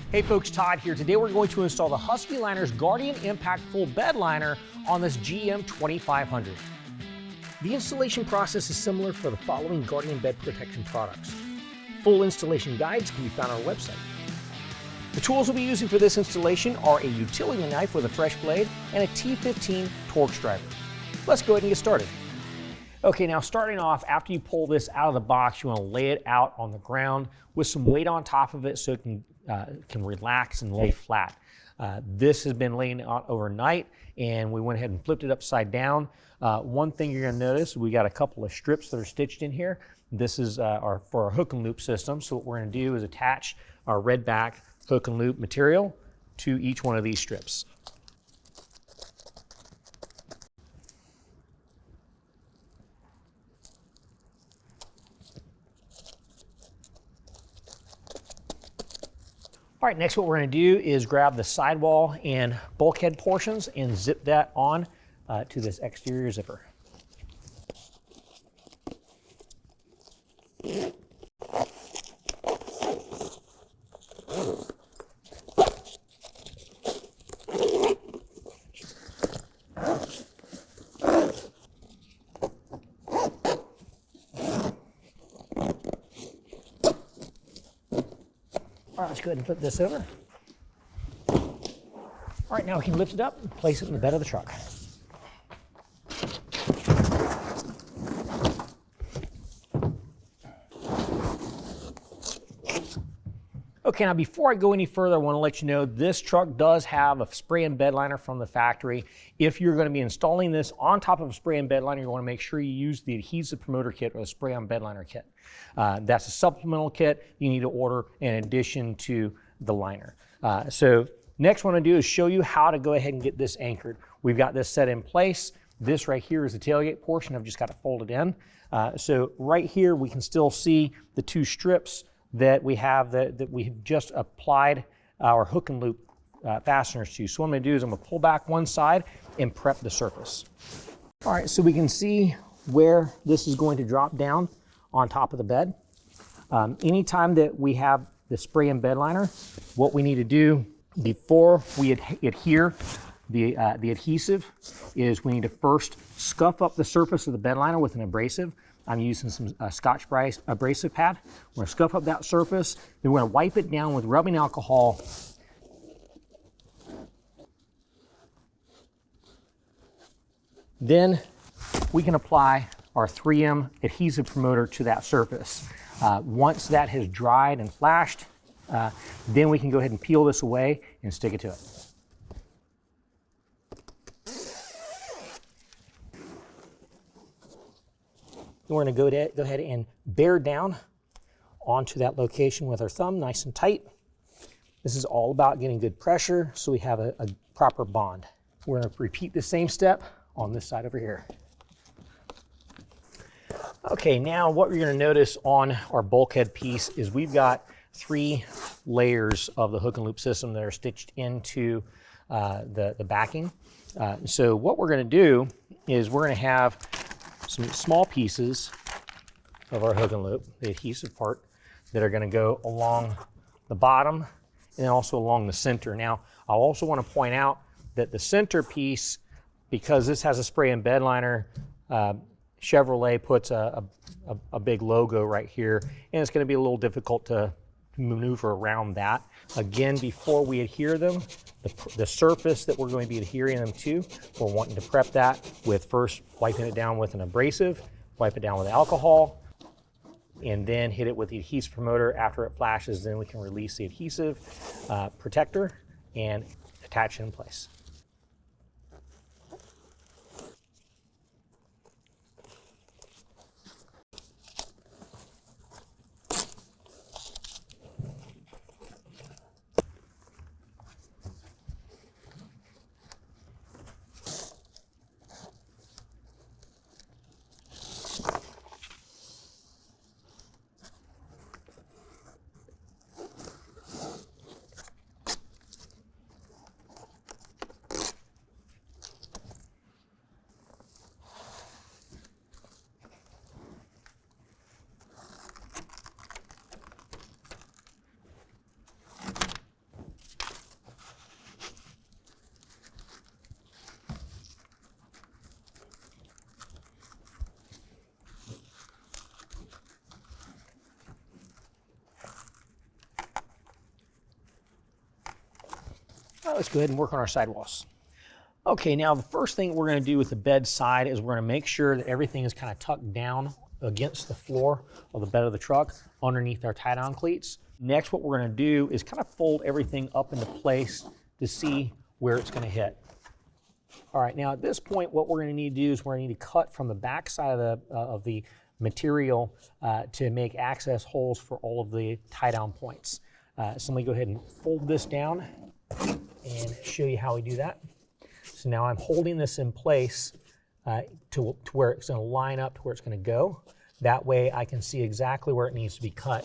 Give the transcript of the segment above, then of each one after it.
Hey folks, Todd here. Today we're going to install the Husky Liner's Guardian Impact Full Bed Liner on this GM 2500. The installation process is similar for the following Guardian bed protection products. Full installation guides can be found on our website. The tools we'll be using for this installation are a utility knife with a fresh blade and a T15 Torx driver. Let's go ahead and get started. Okay, now starting off, after you pull this out of the box, you want to lay it out on the ground with some weight on top of it so it can relax and lay flat. This has been laying out overnight, and we went ahead and flipped it upside down. One thing you're going to notice, we got a couple of strips that are stitched in here. This is for our hook and loop system. So what we're going to do is attach our red back hook and loop material to each one of these strips. All right, next what we're going to do is grab the sidewall and bulkhead portions and zip that on to this exterior zipper. All right, let's go ahead and flip this over. All right, now we can lift it up and place it in the bed of the truck. Okay, now before I go any further, I want to let you know this truck does have a spray and bed liner from the factory. If you're going to be installing this on top of a spray and bed liner, you want to make sure you use the adhesive promoter kit or the spray on bed liner kit. That's a supplemental kit you need to order in addition to the liner. So next what I'm going to do is show you how to go ahead and get this anchored. We've got this set in place. This right here is the tailgate portion. I've just got it folded in. So right here we can still see the two strips that we have that we have just applied our hook and loop fasteners to. So what I'm going to do is I'm going to pull back one side and prep the surface. All right, so we can see where this is going to drop down on top of the bed. Anytime that we have the spray and bed liner, what we need to do before we adhere the adhesive is we need to first scuff up the surface of the bed liner with an abrasive. I'm using some Scotch-Brite abrasive pad. We're gonna scuff up that surface, then we're gonna wipe it down with rubbing alcohol. Then we can apply our 3M adhesive promoter to that surface. Once that has dried and flashed, then we can go ahead and peel this away and stick it to it. We're going to go ahead and bear down onto that location with our thumb nice and tight. This is all about getting good pressure so we have a proper bond. We're going to repeat the same step on this side over here. Okay, now what we're going to notice on our bulkhead piece is we've got 3 layers of the hook and loop system that are stitched into the backing. So what we're going to do is we're going to have some small pieces of our hook and loop, the adhesive part, that are going to go along the bottom and then also along the center. Now, I also want to point out that the center piece, because this has a spray and bed liner, Chevrolet puts a big logo right here, and it's going to be a little difficult to maneuver around that. Again, before we adhere them, the surface that we're going to be adhering them to, we're wanting to prep that with first wiping it down with an abrasive, wipe it down with alcohol, and then hit it with the adhesive promoter. After it flashes, then we can release the adhesive protector and attach it in place. Let's go ahead and work on our sidewalls. Okay, now the first thing we're going to do with the bed side is we're going to make sure that everything is kind of tucked down against the floor of the bed of the truck underneath our tie-down cleats. Next, what we're going to do is kind of fold everything up into place to see where it's going to hit. All right, now at this point, what we're going to need to do is we're going to need to cut from the back side of the material to make access holes for all of the tie-down points. So let me go ahead and fold this down and show you how we do that. So now I'm holding this in place to where it's going to line up to where it's going to go. That way I can see exactly where it needs to be cut.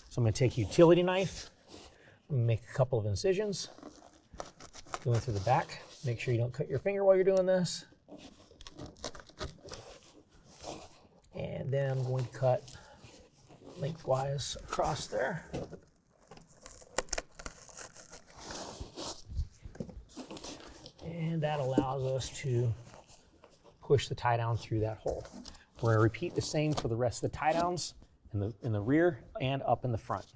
So I'm going to take a utility knife, make a couple of incisions, going through the back. Make sure you don't cut your finger while you're doing this. And then I'm going to cut lengthwise across there. And that allows us to push the tie down through that hole. We're going to repeat the same for the rest of the tie downs in the rear and up in the front.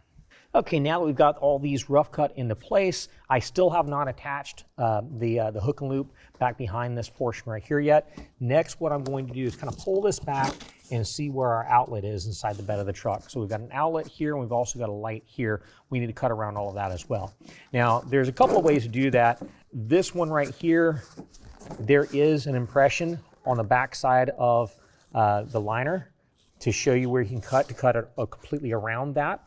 Okay, now that we've got all these rough cut into place, I still have not attached the hook and loop back behind this portion right here yet. Next, what I'm going to do is kind of pull this back and see where our outlet is inside the bed of the truck. So we've got an outlet here, and we've also got a light here. We need to cut around all of that as well. Now, there's a couple of ways to do that. This one right here, there is an impression on the back side of the liner to show you where you can cut, to cut it completely around that.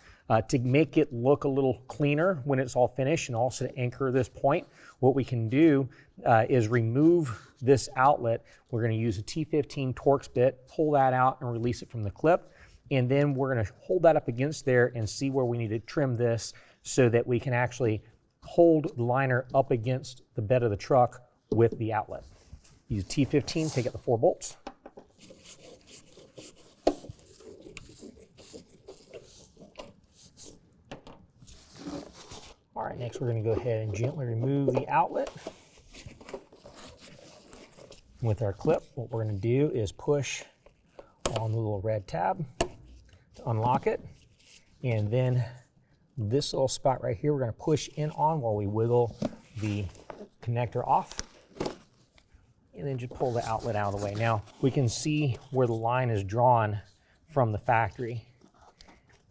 To make it look a little cleaner when it's all finished, and also to anchor this point, what we can do is remove this outlet. We're going to use a T15 Torx bit, pull that out and release it from the clip, and then we're going to hold that up against there and see where we need to trim this so that we can actually hold the liner up against the bed of the truck with the outlet. Use T15, take out the 4 bolts. All right, next we're going to go ahead and gently remove the outlet. With our clip, what we're going to do is push on the little red tab to unlock it. And then this little spot right here, we're going to push in on while we wiggle the connector off. And then just pull the outlet out of the way. Now, we can see where the line is drawn from the factory.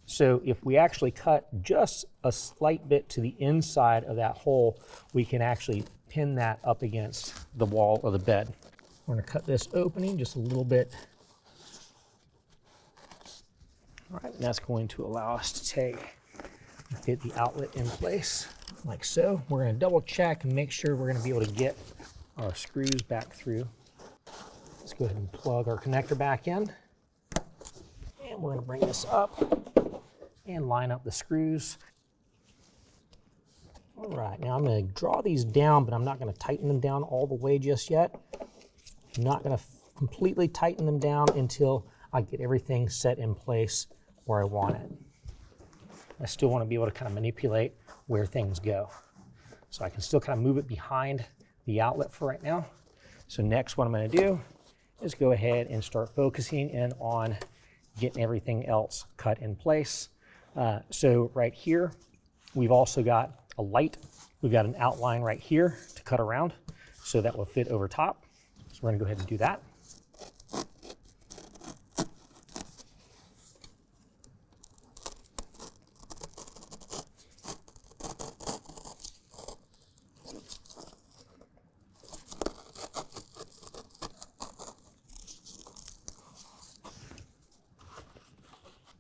So if we actually cut just a slight bit to the inside of that hole, we can actually pin that up against the wall of the bed. We're going to cut this opening just a little bit. All right, and that's going to allow us to fit the outlet in place like so. We're going to double check and make sure we're going to be able to get our screws back through. Let's go ahead and plug our connector back in. And we're going to bring this up and line up the screws. All right, now I'm going to draw these down, but I'm not going to tighten them down all the way just yet. I'm not going to completely tighten them down until I get everything set in place where I want it. I still want to be able to kind of manipulate where things go. So I can still kind of move it behind the outlet for right now. So next, what I'm going to do is go ahead and start focusing in on getting everything else cut in place. So right here, we've also got a light. We've got an outline right here to cut around, so that will fit over top. So we're going to go ahead and do that.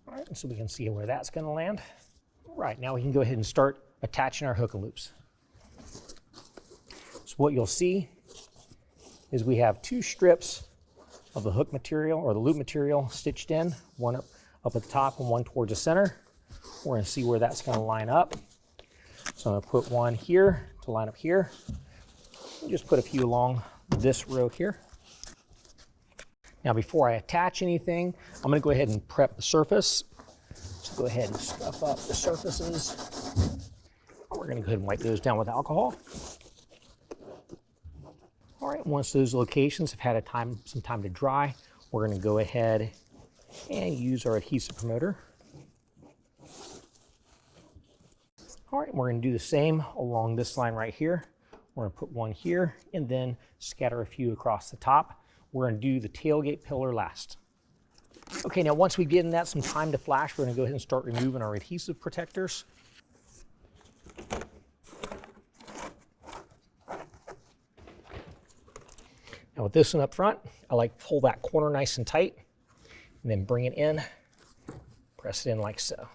All right, so we can see where that's going to land. Right, now we can go ahead and start attaching our hook and loops. So what you'll see is we have 2 strips of the hook material or the loop material stitched in, one up at the top and one towards the center. We're going to see where that's going to line up. So I'm going to put one here to line up here. And just put a few along this row here. Now before I attach anything, I'm going to go ahead and prep the surface. So go ahead and stuff up the surfaces. We're going to go ahead and wipe those down with alcohol. All right, once those locations have had some time to dry, we're going to go ahead and use our adhesive promoter. All All right, we're gonna do the same along this line right here. We're gonna put one here and then scatter a few across the top. We're gonna do the tailgate pillar last. Okay, now once we've given that some time to flash, we're gonna go ahead and start removing our adhesive protectors. Now with this one up front, I like to pull that corner nice and tight and then bring it in, press it in like so.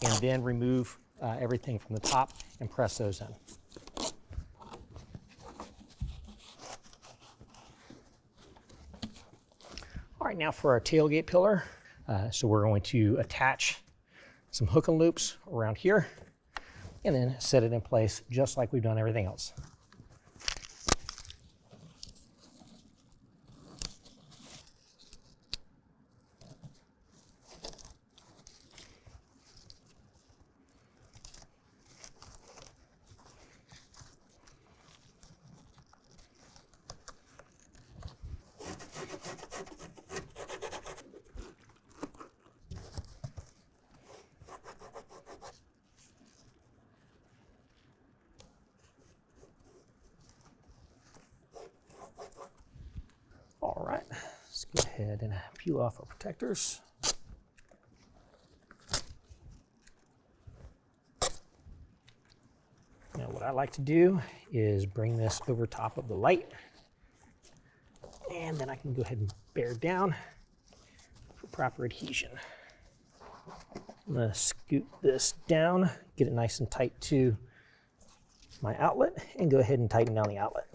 And then remove everything from the top and press those in. All right, now for our tailgate pillar. So we're going to attach some hook and loops around here and then set it in place just like we've done everything else. All right, let's go ahead and peel off our protectors. Now what I like to do is bring this over top of the light, and then I can go ahead and bear down for proper adhesion. I'm gonna scoot this down, get it nice and tight to my outlet, and go ahead and tighten down the outlet.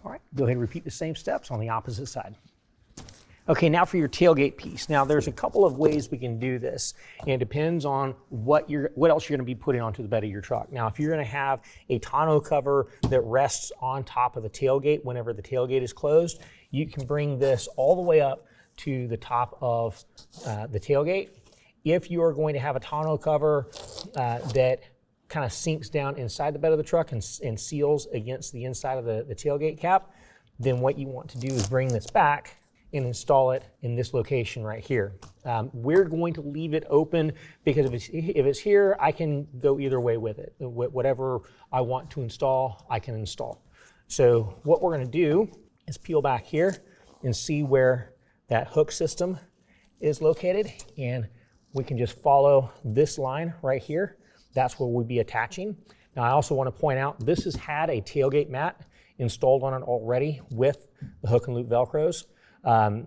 All right, go ahead and repeat the same steps on the opposite side. Okay, now for your tailgate piece. Now there's a couple of ways we can do this, and it depends on what else you're gonna be putting onto the bed of your truck. Now, if you're gonna have a tonneau cover that rests on top of the tailgate whenever the tailgate is closed, you can bring this all the way up to the top of the tailgate. If you are going to have a tonneau cover that kind of sinks down inside the bed of the truck and seals against the inside of the tailgate cap, then what you want to do is bring this back and install it in this location right here. We're going to leave it open because if it's here, I can go either way with it. Whatever I want to install, I can install. So what we're gonna do is peel back here and see where that hook system is located, and we can just follow this line right here. That's where we'll be attaching. Now I also want to point out this has had a tailgate mat installed on it already with the hook and loop Velcros. So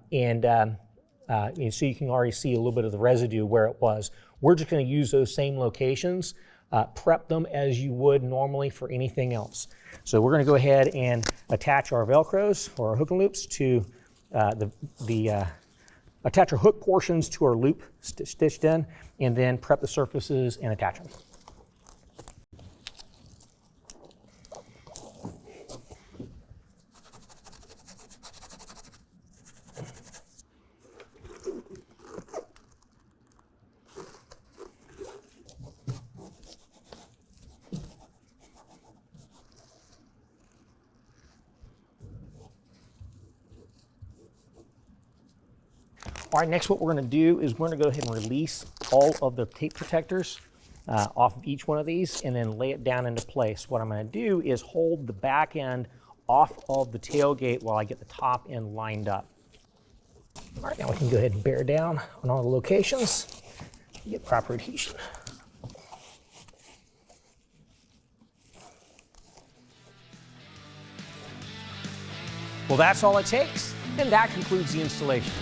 you can already see a little bit of the residue where it was. We're just going to use those same locations, prep them as you would normally for anything else. So we're going to go ahead and attach our Velcros or our hook and loops to attach our hook portions to our loop stitched in, and then prep the surfaces and attach them. All right, next what we're going to do is we're going to go ahead and release all of the tape protectors off of each one of these and then lay it down into place. What I'm going to do is hold the back end off of the tailgate while I get the top end lined up. All right, now we can go ahead and bear down on all the locations and get proper adhesion. Well, that's all it takes, and that concludes the installation.